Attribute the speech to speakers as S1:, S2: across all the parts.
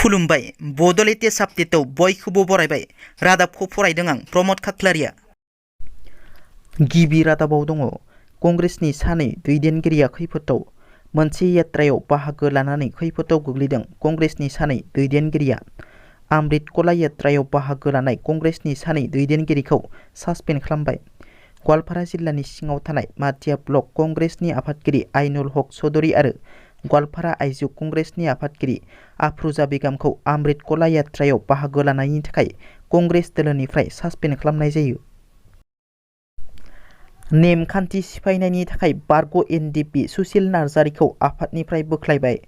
S1: खुलुमबाय बड'लेण्ड आपडेटआव बयखौबो बरायबाय रादाबखौ फरायदों आं प्रमद खाख्लारिया। गिबि रादाबाव दङ कंग्रेसनि सानै दैदेनगिरिया खैफोदाव। मोनसे यात्रायाव बाहागो लानानै खैफोदाव गोग्लैदों कंग्रेसनि सानै दैदेनगिरिया। अमृत कला यात्रायाव बाहागो लानाय कंग्रेसनि सानै दैदेनगिरिखौ सासपेन्ड खालामबाय। गवालपारा जिल्लानि सिङाव थानाय माटिया ब्लक कंग्रेसनि आफादगिरि आइनुल हक चौधुरी आरो गवालपारा आइजो कंग्रेसनि आफादगिरि आफरुजा बेगमखौ अमृत कला यात्रायाव बाहागो लानायनि थाखाय कंग्रेस दोलोनिफ्राय सासपेन्ड खालामनाय जायो। नेमखान्थि सिफायनायनि थाखाय बारग' एनडिएफबि सुशील नार्जारिखौ आफादनिफ्राय बोख्लायबाय।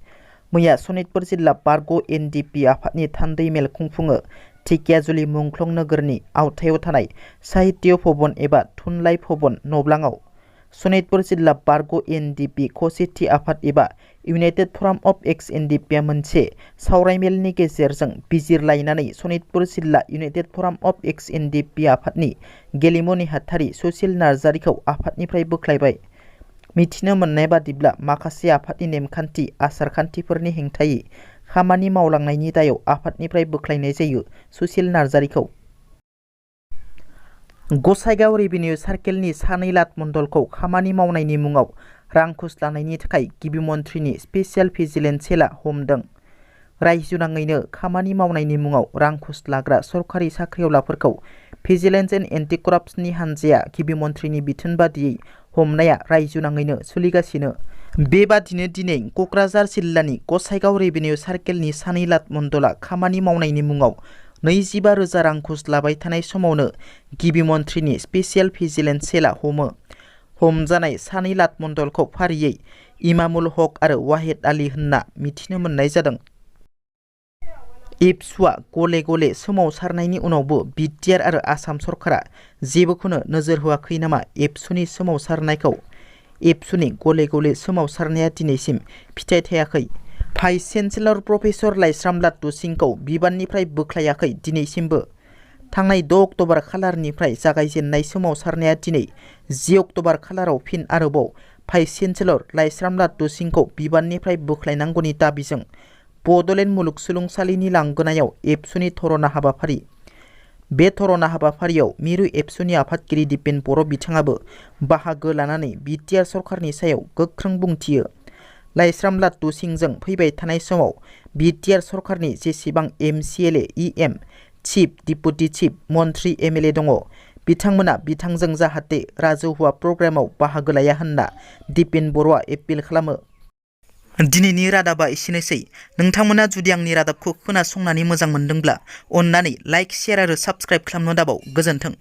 S1: मैया सनितपुर जिल्ला बारग' एनडिएफबि आफादनि थान्दै मेल खुंफुङो ढेकियाजुलि मुंख्लं नोगोरनि आवथायाव थानाय साहित्य भवन एबा थुनलाइ भवन नब्लाङाव। सनितपुर जिल्ला बारग' एनडिएफबि खौसेथि आफाद एबा इउनाइटेड फराम अफ एक्स-एनडिएफबिआ मोनसे सावरायमेलनि गेजेरजों बिजिरलायनानै सनितपुर जिल्ला इउनाइटेड फराम अफ एक्स-एनडिएफबि आफादनि गेलेमु नेहाथारि सुशील नार्जारिखौ आफादनिफ्राय बोख्लायबाय। मिथिनो मोननाय बादिब्ला माखासे आफादनि नेमखान्थि आसारखान्थिफोरनि हेंथायै खामानि मावलांनायनि दायाव आफादनिफ्राय बोख्लायनाय जायो सुशील नार्जारिखौ। गसाइगाव रेभिनिउ सार्केलनि सानै लाट मण्डलखौ खामानि मावनायनि मुङाव रां घुस लानायनि थाखाय गिबि मन्थ्रिनि स्पेसियेल भिजिलेन्स सेलआ हमदों। रायजोनाङैनो खामानि मावनायनि मुङाव रां घुस लाग्रा सरखारि साख्रिआवलाफोरखौ भिजिलेन्स एन्ड एन्टि कराप्सननि हानजाया गिबि मन्थ्रिनि बिथोन बादियै हमनाया रायजोनाङैनो सोलिगासिनो। बेबादिनो दिनै क'क्राझार जिल्लानि गसाइगाव रेभिनिउ सार्केलनि सानै लाट मण्डलआ खामानि मावनायनि मुङाव 25,000 रां घुस लाबाय थानाय समावनो गिबि मन्थ्रिनि स्पेसियेल भिजिलेन्स सेलआ हमो। हमजानाय सानै लाट मण्डलखौ फारियै इमामुल हक आरो वाहेद आली होनना मिथिनो मोननाय जादों। एबसुआ गले गले सोमावसारनायनि उनावबो बिटिआर आरो आसाम सरकारा जेबोखौनो नोजोर होआखै नामा एबसुनि सोमावसारनायखौ? एबसुनि गले गले सोमावसारनाया दिनैसिम फिथाइ थायाखै। भाइस चेन्सेलर प्रफेसर लाइस्राम लाटु सिंहखौ बिबाननिफ्राय बोख्लायाखै दिनैसिमबो। थांनाय 6 अक्ट'बर खालारनिफ्राय जागायजेननाय सोमावसारनाया दिनै 10 अक्ट'बर खालाराव फिन आरोबाव भाइस चेन्सेलर लाइस्राम लाटु सिंहखौ बिबाननिफ्राय बोख्लायनांगौनि दाबिजों बड'लेण्ड मुलुगसोलोंसालिनि लांगोनायाव एबसुनि धरना हाबाफारि। बे धरना हाबाफारियाव मिरु एबसुनि आफादगिरि दिपेन बर' बिथाङाबो बाहागो लानानै बिटिआर सरकारनि सायाव गोख्रों बुंथियो। लाइस्राम लाटु सिंहजों फैबाय थानाय समाव बिटिआर सरकारनि जेसेबां MCLA EM chief deputy chief मन्थ्रि एमएलए दङ बिथांमोना बिथांजों जाहाथे राजहुवा प्रग्रामाव बाहागो लाया होनना दिपेन बर'आ एपिल खालामो। दिनैनि रादाबा एसेनोसै। नोंथांमोना जुदि आंनि रादाबखौ खोनासंनानै मोजां मोनदोंब्ला अन्नानै लाइक शेयार आरो साबस्क्राइब खालामनो दाबाव। गोजोन्थों।